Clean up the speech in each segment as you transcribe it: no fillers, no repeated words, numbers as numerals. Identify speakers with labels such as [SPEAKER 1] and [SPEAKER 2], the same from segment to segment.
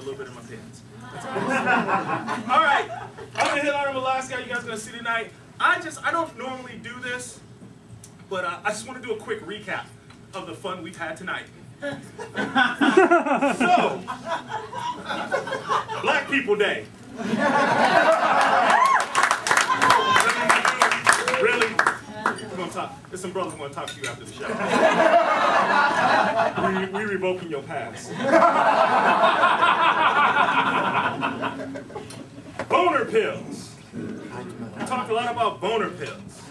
[SPEAKER 1] little bit in my pants. All right, I'm gonna hit on the last guy you guys are gonna see tonight. I don't normally do this, but I just want to do a quick recap of the fun we've had tonight. So, Black People Day. Really? We're gonna talk. There's some brothers who want to talk to you after the show. We revoking your pass. Boner pills. We talked a lot about boner pills.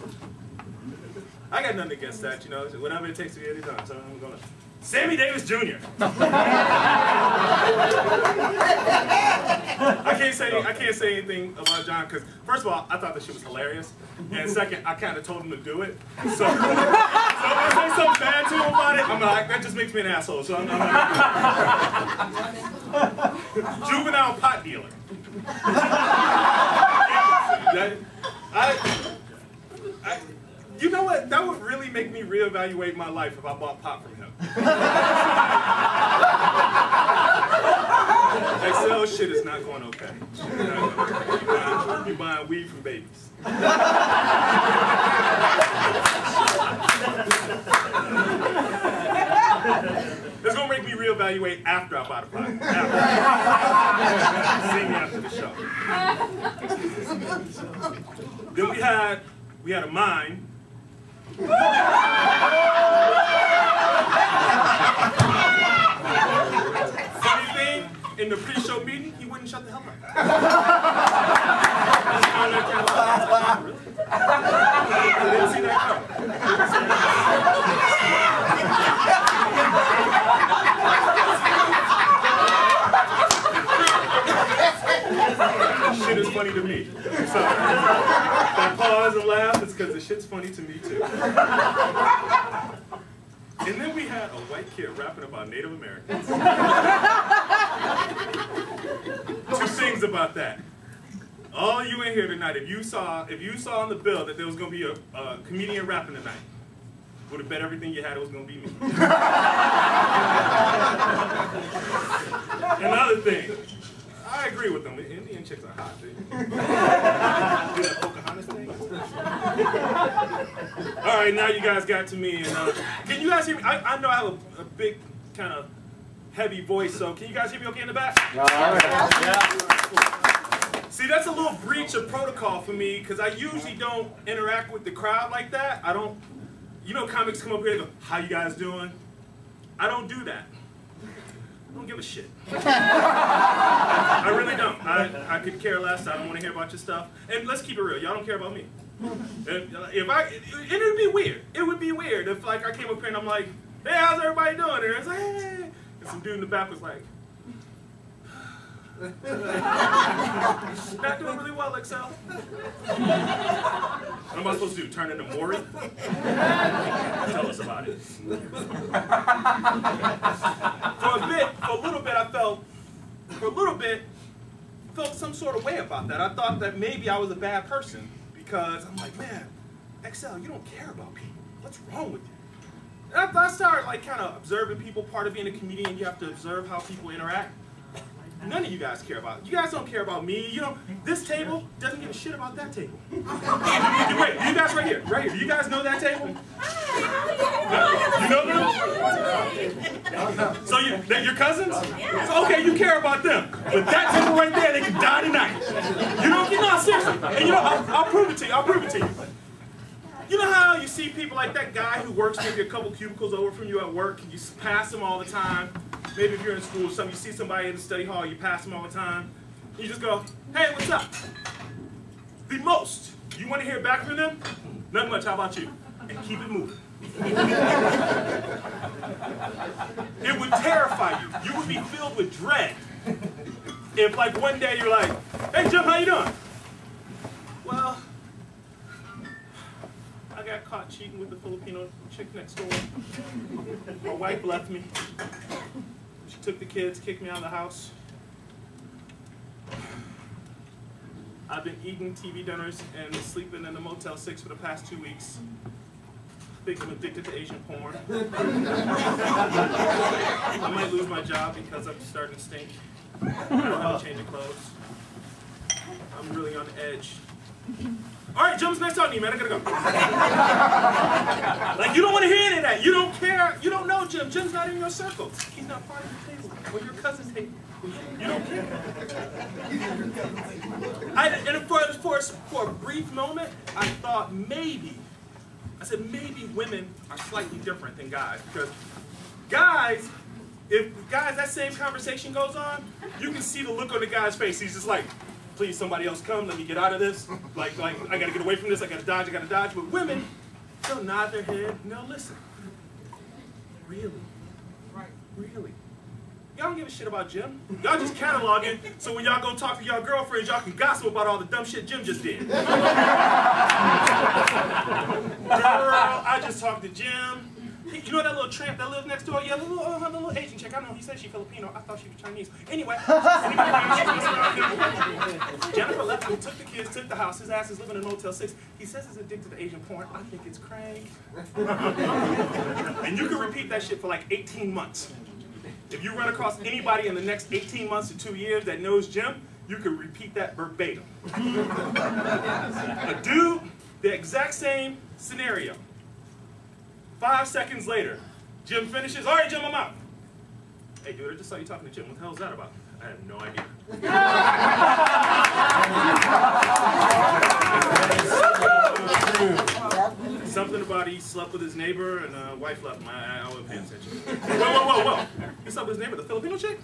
[SPEAKER 1] I got nothing against that, you know. Whatever it takes to be anytime. So I'm gonna. Sammy Davis Jr. I can't say anything about John because first of all, I thought that shit was hilarious, and second, I kind of told him to do it. So if I say something bad to him about it, I'm like, that just makes me an asshole. So I'm not gonna do it. Juvenile pot dealer. You know what? That would really make me reevaluate my life if I bought pot from him. XL shit is not going okay. You're buying weed from babies. It's going to make me reevaluate after I buy the pot. See me after the show. Then we had a mine. Funny thing, in the pre-show meeting, he wouldn't shut the hell up. Really? I didn't see that coming. Shit is funny to me. So, if I pause and laugh, it's because the shit's funny to me too. And then we had a white kid rapping about Native Americans. Two things about that. All you in here tonight, if you saw on the bill that there was going to be a comedian rapping tonight, would have bet everything you had it was going to be me. Another thing. I agree with them. Indian chicks are hot, dude. Do that Pocahontas thing. All right, now you guys got to me. And, can you guys hear me? I know I have a big, kind of heavy voice, so can you guys hear me okay in the back?
[SPEAKER 2] All right.
[SPEAKER 1] Yeah. See, that's a little breach of protocol for me, because I usually don't interact with the crowd like that. I don't, you know, comics come up here and go, how you guys doing? I don't do that. I don't give a shit. I really don't. I could care less. I don't want to hear about your stuff. And let's keep it real. Y'all don't care about me. And it would be weird. It would be weird if like I came up here and I'm like, hey, how's everybody doing? And it's like, hey. And some dude in the back was like, not doing really well, XL. What am I supposed to do? Turn into Maury? Tell us about it. For a little bit, I felt some sort of way about that. I thought that maybe I was a bad person because I'm like, man, XL, you don't care about people. What's wrong with you? And I started like kind of observing people. Part of being a comedian, you have to observe how people interact. None of you guys care about it. You guys don't care about me. You know, this table doesn't give a shit about that table. Wait, you guys right here. Do you guys know that table? You know them? So they're your cousins? So, okay, you care about them. But that table right there, they can die tonight. You know, seriously. And you know, I'll prove it to you. You know how you see people like that guy who works maybe a couple cubicles over from you at work, and you pass him all the time? Maybe if you're in school or something, you see somebody in the study hall, you pass them all the time. You just go, hey, what's up? The most you want to hear back from them? Not much, how about you? And keep it moving. It would terrify you. You would be filled with dread. If like one day you're like, hey Jim, how you doing? Well, I got caught cheating with the Filipino chick next door. My wife left me. She took the kids, kicked me out of the house. I've been eating TV dinners and sleeping in the Motel 6 for the past 2 weeks. think I'm addicted to Asian porn. I might lose my job because I'm starting to stink. I don't have to change of clothes. I'm really on the edge. All right, Jim's next talking to you, man. I gotta go. Like, you don't want to hear any of that. You don't care. You don't know Jim. Jim's not in your circle. He's not part of your table or your cousin's table. You don't care. And for a brief moment, I thought maybe, I said maybe women are slightly different than guys. Because guys, if guys, that same conversation goes on, you can see the look on the guy's face. He's just like, please, somebody else come, let me get out of this. Like I gotta get away from this, I gotta dodge. But women, they'll nod their head and they'll listen. Really? Right. Really? Y'all don't give a shit about Jim. Y'all just cataloging, so when y'all go talk to y'all girlfriends, y'all can gossip about all the dumb shit Jim just did. Girl, I just talked to Jim. You know that little tramp that lives next door? Yeah, the little Asian chick. I know he said she's Filipino. I thought she was Chinese. Anyway, Jennifer left him, took the kids, took the house. His ass is living in Motel 6. He says he's addicted to Asian porn. I think it's crank. And you can repeat that shit for like 18 months. If you run across anybody in the next 18 months to 2 years that knows Jim, you can repeat that verbatim. A dude, the exact same scenario. 5 seconds later, Jim finishes. All right, Jim, I'm out. Hey, dude, I just saw you talking to Jim. What the hell is that about? I have no idea. Something about he slept with his neighbor and wife left him. I wasn't paying attention. Whoa. He slept with his neighbor, the Filipino chick?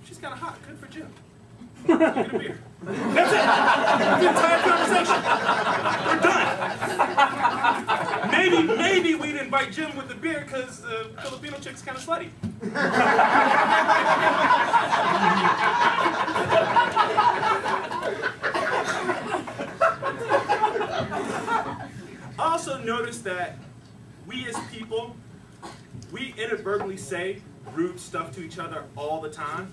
[SPEAKER 1] She's kind of hot. Good for Jim. Get a beer. That's it. That's the entire conversation. We're done. Maybe we'd invite Jim with the beer because the Filipino chick's kind of slutty. I also noticed that we as people, we inadvertently say rude stuff to each other all the time.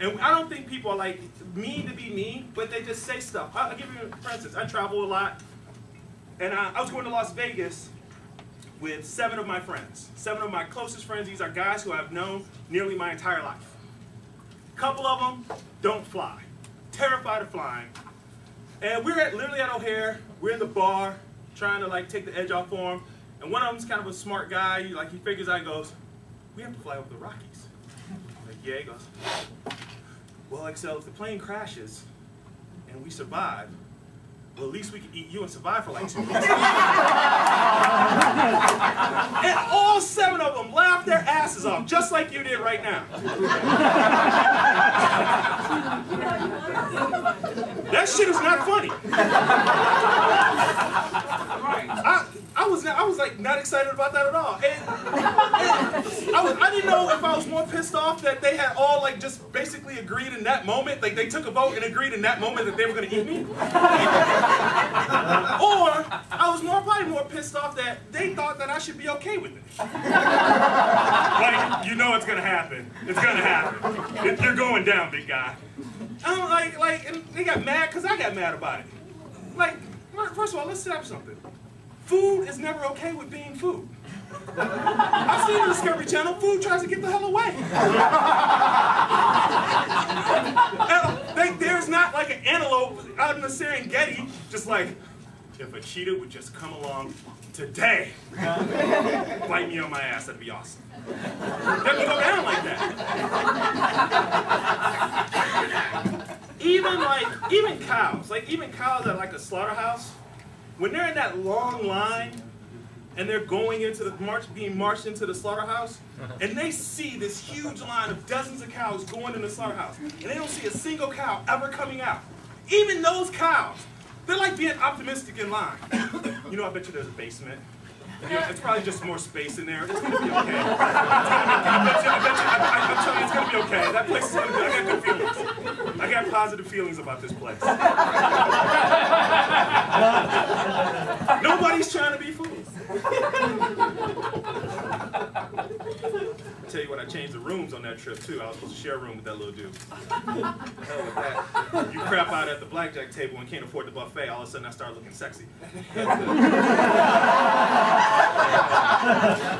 [SPEAKER 1] And I don't think people are like mean to be mean, but they just say stuff. I'll give you, for instance, I travel a lot, and I was going to Las Vegas with 7 of my friends. 7 of my closest friends. These are guys who I've known nearly my entire life. A couple of them don't fly, terrified of flying. And we're literally at O'Hare. We're in the bar trying to like take the edge off for him. And one of them's kind of a smart guy. He figures out, he goes, we have to fly over the Rockies. I'm like, yeah, he goes, well, XL, if the plane crashes and we survive, well, at least we can eat you and survive for like 2 weeks. And all 7 of them laughed their asses off, just like you did right now. That shit is not funny. I was like not excited about that at all. And I didn't know if I was more pissed off that they had all like just basically agreed in that moment, like they took a vote and agreed in that moment that they were going to eat me. Or I was probably more pissed off that they thought that I should be okay with it. Like, you know it's going to happen. It's going to happen. You're going down, big guy. I'm like, and they got mad because I got mad about it. Like, first of all, let's set up something. Food is never okay with being food. I've seen the Discovery Channel, food tries to get the hell away. There's not like an antelope out in the Serengeti, just like, if a cheetah would just come along today, bite me on my ass, that'd be awesome. It doesn't go down like that. Even cows at like a slaughterhouse, when they're in that long line and they're going into being marched into the slaughterhouse, and they see this huge line of dozens of cows going in the slaughterhouse, and they don't see a single cow ever coming out. Even those cows, they're like being optimistic in line. You know, I bet you there's a basement. It's probably just more space in there. It's going to be okay. I'm telling you, it's going to be okay. That place is going to be, I got good feelings. I got positive feelings about this place. Nobody's trying to be fools. I tell you what, I changed the rooms on that trip too. I was supposed to share a room with that little dude. Hell with that. You crap out at the blackjack table and can't afford the buffet, all of a sudden I start looking sexy.
[SPEAKER 2] Yeah.